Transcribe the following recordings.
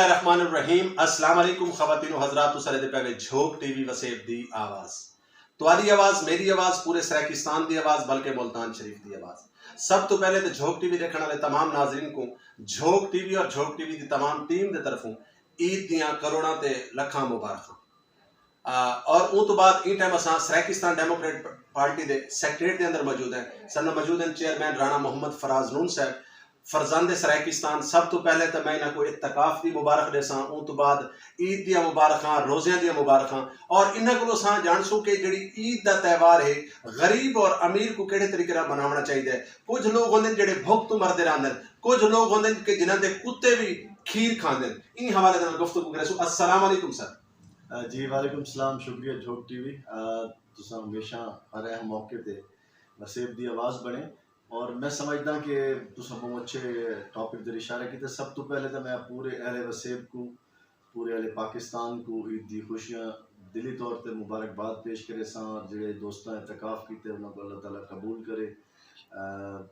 बिस्मिल्लाहिर्रहमानिर्रहीम। अस्सलाम वालेकुम ख़वातीन व हज़रात। तुसां दे पे झोक टीवी वसेब दी आवाज़, तुम्हारी आवाज़, मेरी आवाज़, पूरे सराकिस्तान दी आवाज़, बल्कि मुल्तान शरीफ दी आवाज़। सब तो पहले तो झोक टीवी देखने वाले तमाम नाजरीन को झोक टीवी और झोक टीवी की तमाम टीम की तरफों ईद दियाँ करोड़ां ते लखां मुबारक। और उस तो बाद इन टाइम असां सराकिस्तान डेमोक्रेट पार्टी के सैक्रेटरीट के अंदर मौजूद हैं। सन मौजूद हैं चेयरमैन राणा मोहम्मद फराज नून साहब, फरजंद सराकिस्तान। सब तो पहले तो मैं इन्हों को इतकाफ की मुबारक देसा, उस तो बाद ईद दियाँ मुबारकां, रोज़ियां दियां मुबारकां। और इन्हों को असां जानसूँ कि जी ईद का त्यौहार है गरीब और अमीर को किहड़े तरीके नाल मनाना चाहिए। कुछ लोग होंगे जिहड़े भुख तो मरते रहंदे, कुछ लोग होंगे कि जिन्हां दे कुत्ते भी खीर खांदे। इन हवाले नाल गुफ्तगू करें। अस्सलाम वालेकुम सर। जी वालेकुम सलाम, शुक्रिया झोक टीवी। तुसां हमेशा हर अहम मौके पे वसेब दी आवाज़ बने। और मैं समझदा कि तुसां बहुत अच्छे टॉपिक दे इशारे कीते। सब तो पहले तो मैं पूरे अहले वसेब को, पूरे अहले पाकिस्तान को ईद दी खुशियाँ दिली तौर पर मुबारकबाद पेश करे सां। जिहड़े दोस्तां इतकाफ कीते उन्हां को अल्लाह ताला कबूल करे।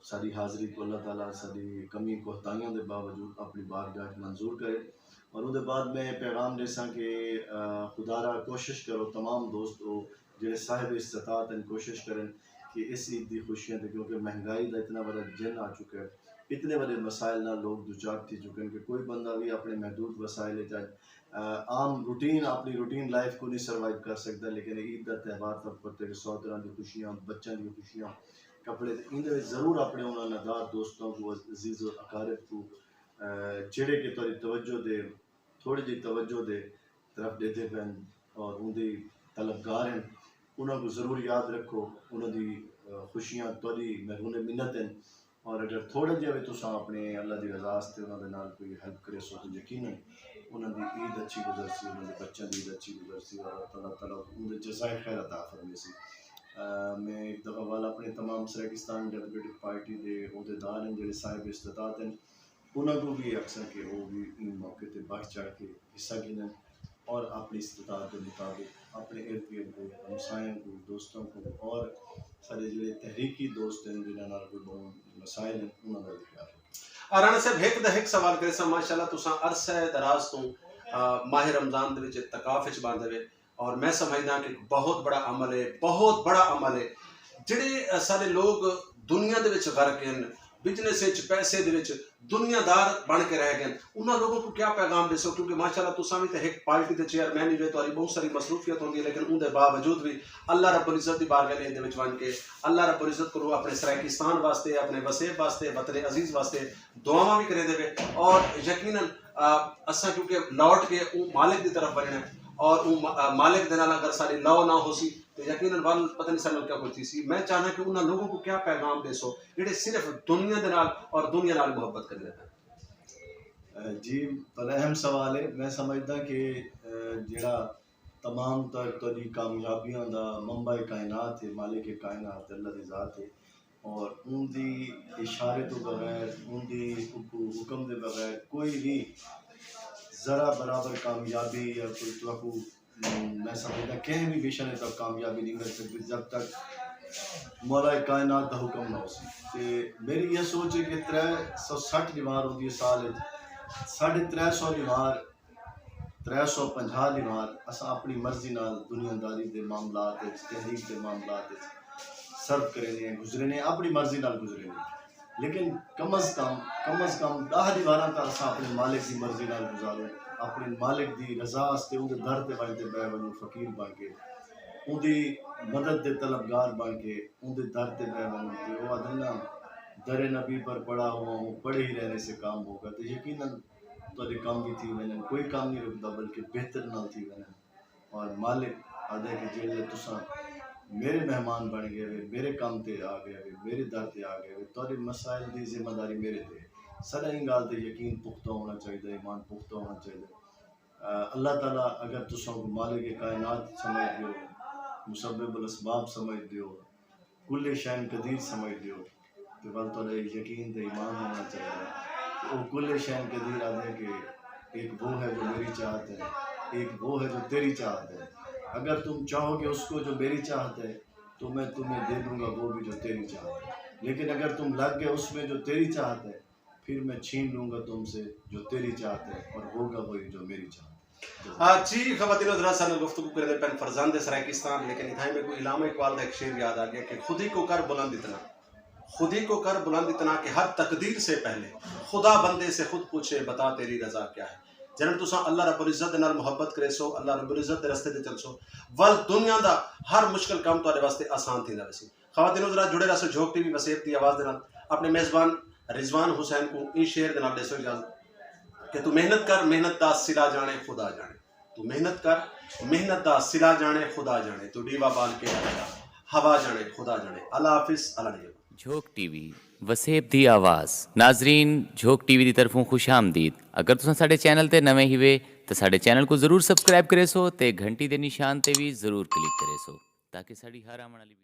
साडी हाज़री को अल्लाह ताला साडी कमी कोताहियों के बावजूद अपनी बारगाह मंजूर करे। और उसके बाद मैं पैगाम देसा कि खुदारा कोशिश करो, तमाम दोस्त हो जो साहिब इस्तात हैं, कोशिश करें कि इस ईद की खुशियाँ दे, क्योंकि महंगाई का इतना बड़ा जन आ चुका है, इतने बड़े मसाइल ना लोग दुचार थी चुके हैं कि कोई बंदा भी अपने महदूद वसाइल आम रूटीन अपनी रूटीन लाइफ को नहीं सर्वाइव कर सकता। लेकिन ईद का त्यौहार तब पड़ते कि 100 तरह की खुशियाँ, बच्चों की खुशियाँ, कपड़े इन्हें ज़रूर अपने उन्होंने नदार दोस्तों को, अजीज़ अकारिब को जेड़े कि तुहाडी तवज्जो दे, थोड़ी जी तवज्जो दे तरफ देते पैन और उनकी तलबगार हैं, उन्होंने ज़रूर याद रखो। उन्होंने खुशियाँ तुहाडी महरून मिन्नत हैं। और अगर थोड़े जे भी तुसां अपने अल्लाह की रज़ा से उन्होंने नाल कोई हेल्प करे सो तो यकीनन उन्होंने ईद अच्छी गुजरसी, उन्होंने बच्चों की ईद अच्छी गुजरसी और अल्लाह ताला उन्हें जज़ाए खैर अता फरमेसी। मैं एक दफ़ा वाला अपने तमाम सराकिस्तान डेमोक्रेटिक पार्टी के अहदेदार हैं जो साहिब इस्तात हैं, उन्होंने भी अक्सर के वो भी इन मौके पर बढ़ चढ़ के हिस्सा गिनन और अपनी इस्तात के मुताबिक अपने इर्द गिर्द को, हमसायों को, दोस्तों को और सारे जो तहरीकी दोस्त हैं जिन्होंने कोई बहुत मसाइल हैं उन्होंने भी ख्याल रखें। राणा साहब एक दा एक सवाल करे सा, माशाल्लाह तुसां अरसा दराज तो माह रमज़ान दे विच इतकाफ विच बंद वे और मैं समझदा कि बहुत बड़ा अमल है, बहुत बड़ा अमल है। जिहड़े सारे लोग दुनिया दे विच गर्क हैं, बिजनेस विच, पैसे दे विच दुनियादार बन के रह गए, उन्होंने लोगों को क्या पैगाम दे सो? क्योंकि माशाल्लाह तुसां भी तो एक पार्टी के चेयरमैन ही जो तुहारी बहुत सारी मसरूफियत होंगी, लेकिन उनके बावजूद भी अल्लाह रब्बुल इज़्ज़त की बारगाह दे विच बन के अल्लाह रब्बुल इज़्ज़त को अपने सराकिस्तान वास्ते, अपने वसेब वास्ते, वतन अजीज़ वास्ते दुआवां भी करे देवे। और यकीनन असां क्योंकि लौट के वो मालिक की तरफ बनना है और वो मालिक दे नाल अगर सारी लौ ना हो सी तो यकीनन वाल पता नहीं सानू क्या कोई थी सी। मैं चाहना कि उन्होंने लोगों को क्या पैगाम दे सो जेडे सिर्फ दुनिया दे नाल और दुनिया नाल मोहब्बत कर लेते हैं। जी बड़ा अहम सवाल है। मैं समझदा कि जिहड़ा तमाम तर कामयाबियां दा मंबा कायनात है, मालिक कायनात अल्लाह दी ज़ात है और उनकी इशारे तो बगैर, उनकी हुक्म के बगैर कोई भी ज़रा बराबर कामयाबी या कोई तो मैं समझदा कहीं भी मिशन तक कामयाबी नहीं मिल सकती जब तक मौला कायनात का हुक्म ना हो सी। मेरी यह सोच है कि 360 निवार होती है साल, 350 निवार, 350 निवार अस अपनी मर्जी नाल दुनियादारी के मामलात, तहरीक के मामलात सर्व करें, गुजरे अपनी मर्जी नाल गुजरे। लेकिन कम अज़ कम 10 निवार तो अस अपने मालिक की मर्जी नाल गुजारो, अपने मालिक की रज़ा से उनके दर से बन के बह बनूँ, फकीर बन के उनकी मदद के तलबगार बन के उनके दर से बह बनूँ। तो वो आदना दर नबी पर पड़ा हुआ हूँ, पड़े ही रहने से काम होगा। तो यकीनन तो काम भी थी वैन, कोई काम नहीं रुकता बल्कि बेहतर ना थी वैन। और मालिक आदे कि जेड़े तुसां मेरे मेहमान बन गए वे, मेरे काम ते आ गए वे, मेरे दर ते आ गए वे, तुहाडे मसाइल की जिम्मेदारी मेरे ते। सारा इन गल ते यकीन पुख्ता होना चाहिए, ईमान पुख्ता होना चाहिए। अल्लाह ताला अगर तुसां को मालिक कायनात समझ दियो, मुसब्बिबुल असबाब समझ दियो, कुल्ले शैन कदीर समझ दियो, तो वल तुहाडा यकीन ते ईमान होना चाहिए। वो कुल्ले शैन कदीर आदे कि एक वो है जो मेरी चाहत है, एक वो है जो तेरी चाहत है। अगर तुम चाहोगे उसको जो मेरी चाहत है तो मैं तुम्हें दे दूंगा वो भी जो तेरी चाहत है। लेकिन अगर तुम लग गए उसमें जो तेरी चाहत है پھر میں چھین لوں گا تم سے جو تیری چاہت ہے اور ہوگا وہی جو میری چاہت ہے. جی خواتین حضرات سن گفتگو کرنے پین فرزند سرائکستان لیکن اتھائی میں کوئی علامہ اقبال کا ایک شعر یاد آ گیا کہ خود ہی کو کر بلند اتنا، خود ہی کو کر بلند اتنا کہ ہر تقدیر سے پہلے خدا بندے سے خود پوچھے بتا تیری رضا کیا ہے. جنہوں تساں اللہ رب العزت نال محبت کرے سو، اللہ رب العزت دے رستے تے چل سو، ول دنیا دا ہر مشکل کام تہاڈے واسطے آسان تھیندا ویسی. خواتین حضرات جڑے رہو جھوک ٹی وی وسیب دی آواز دے نال. اپنے میزبان رضوان حسین کو این شعر دے نال دے سو اجازت کہ تو محنت کر، محنت دا صلہ جانے خدا جانے. تو محنت کر، محنت دا صلہ جانے خدا جانے. تو ڈیوا بال کے ہوا جانے خدا جانے. اللہ حافظ. اللہ نگہبان. جھوک ٹی وی وسیب دی آواز. ناظرین جھوک ٹی وی دی طرفوں خوش آمدید. اگر تساں ساڈے چینل تے نویں ہی وے تو ساڈے چینل کو ضرور سبسکرائب کرے سو تے گھنٹی دے نشان تے بھی ضرور کلک کرے سو تاکہ ساڈی ہر آمن والی